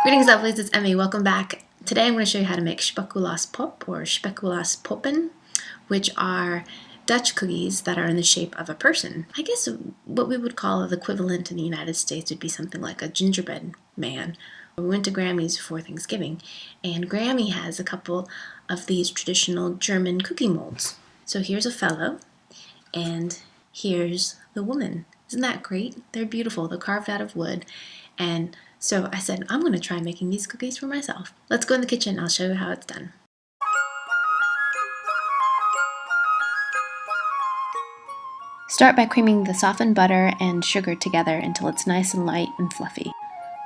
Greetings lovelies, it's Emmy. Welcome back. Today I'm going to show you how to make Speculaaspop or Speculaaspoppen, which are Dutch cookies that are in the shape of a person. I guess what we would call the equivalent in the United States would be something like a gingerbread man. We went to Grammy's for Thanksgiving, and Grammy has a couple of these traditional German cookie molds. So here's a fellow, and here's the woman. Isn't that great? They're beautiful. They're carved out of wood, and so I said, I'm going to try making these cookies for myself. Let's go in the kitchen and I'll show you how it's done. Start by creaming the softened butter and sugar together until it's nice and light and fluffy.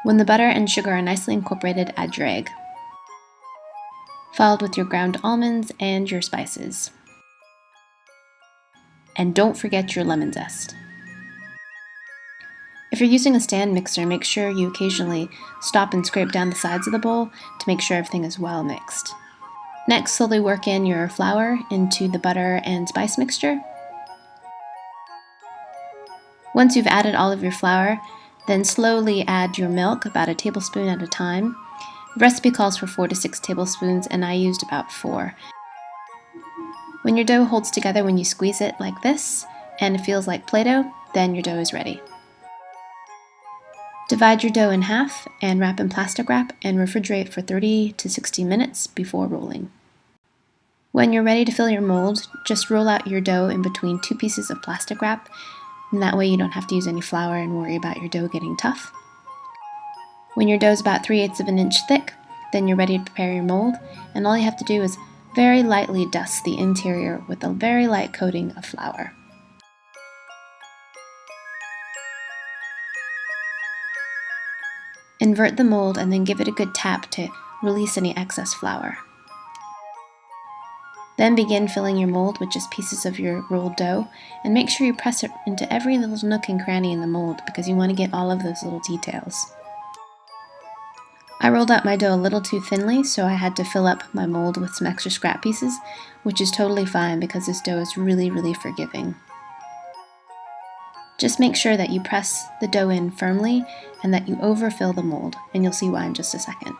When the butter and sugar are nicely incorporated, add your egg, followed with your ground almonds and your spices. And don't forget your lemon zest. If you're using a stand mixer, make sure you occasionally stop and scrape down the sides of the bowl to make sure everything is well mixed. Next, slowly work in your flour into the butter and spice mixture. Once you've added all of your flour, then slowly add your milk, about a tablespoon at a time. The recipe calls for 4 to 6 tablespoons, and I used about 4. When your dough holds together when you squeeze it like this, and it feels like Play-Doh, then your dough is ready. Divide your dough in half and wrap in plastic wrap and refrigerate for 30 to 60 minutes before rolling. When you're ready to fill your mold, just roll out your dough in between 2 pieces of plastic wrap, and that way you don't have to use any flour and worry about your dough getting tough. When your dough is about 3/8 of an inch thick, then you're ready to prepare your mold, and all you have to do is very lightly dust the interior with a very light coating of flour. Invert the mold and then give it a good tap to release any excess flour. Then begin filling your mold with just pieces of your rolled dough, and make sure you press it into every little nook and cranny in the mold because you want to get all of those little details. I rolled out my dough a little too thinly, so I had to fill up my mold with some extra scrap pieces, which is totally fine because this dough is really forgiving. Just make sure that you press the dough in firmly and that you overfill the mold, and you'll see why in just a second.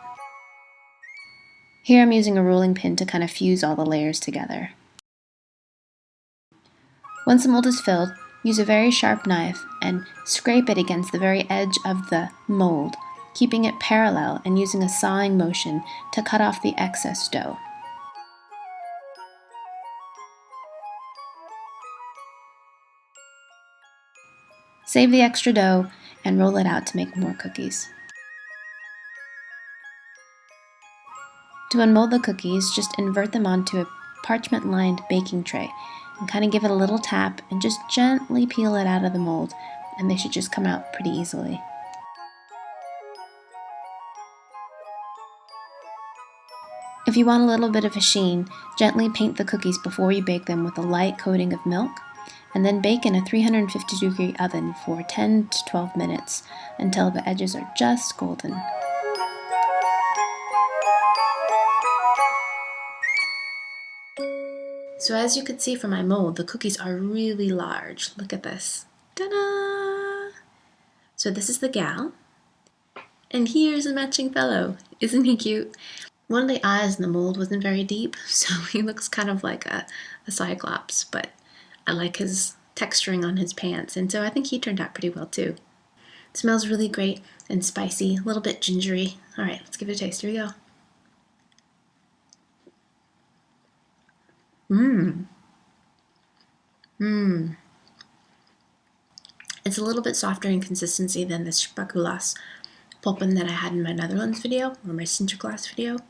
Here I'm using a rolling pin to kind of fuse all the layers together. Once the mold is filled, use a very sharp knife and scrape it against the very edge of the mold, keeping it parallel and using a sawing motion to cut off the excess dough. Save the extra dough and roll it out to make more cookies. To unmold the cookies, just invert them onto a parchment-lined baking tray and kind of give it a little tap and just gently peel it out of the mold, and they should just come out pretty easily. If you want a little bit of a sheen, gently paint the cookies before you bake them with a light coating of milk, and then bake in a 350-degree oven for 10 to 12 minutes until the edges are just golden. So as you can see from my mold, the cookies are really large. Look at this. Ta-da! So this is the gal, and here's a matching fellow. Isn't he cute? One of the eyes in the mold wasn't very deep, so he looks kind of like a cyclops, but I like his texturing on his pants, and so I think he turned out pretty well too. It smells really great and spicy, a little bit gingery. All right, let's give it a taste. Here we go. It's a little bit softer in consistency than the Speculoospoppen that I had in my Netherlands video, or my Sinterklaas video. You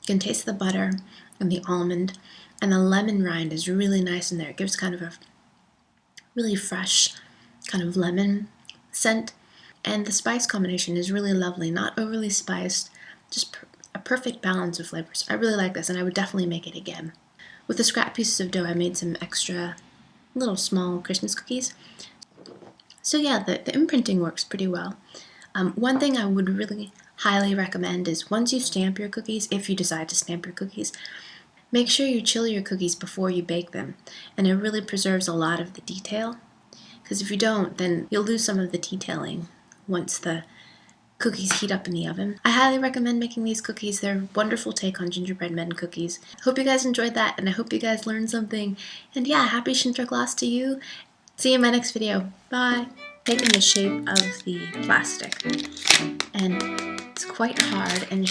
can taste the butter and the almond, and the lemon rind is really nice in there. It gives kind of a really fresh kind of lemon scent, and the spice combination is really lovely, not overly spiced, just a perfect balance of flavors. I really like this, and I would definitely make it again. With the scrap pieces of dough, I made some extra little small Christmas cookies. So yeah, the imprinting works pretty well. One thing I would really highly recommend is once you stamp your cookies, if you decide to stamp your cookies, make sure you chill your cookies before you bake them, and it really preserves a lot of the detail, because if you don't, then you'll lose some of the detailing once the cookies heat up in the oven. I highly recommend making these cookies. They're a wonderful take on gingerbread men cookies. Hope you guys enjoyed that, and I hope you guys learned something. And yeah, happy Sinterklaas to you. See you in my next video. Bye. Taking the shape of the plastic, and it's quite hard and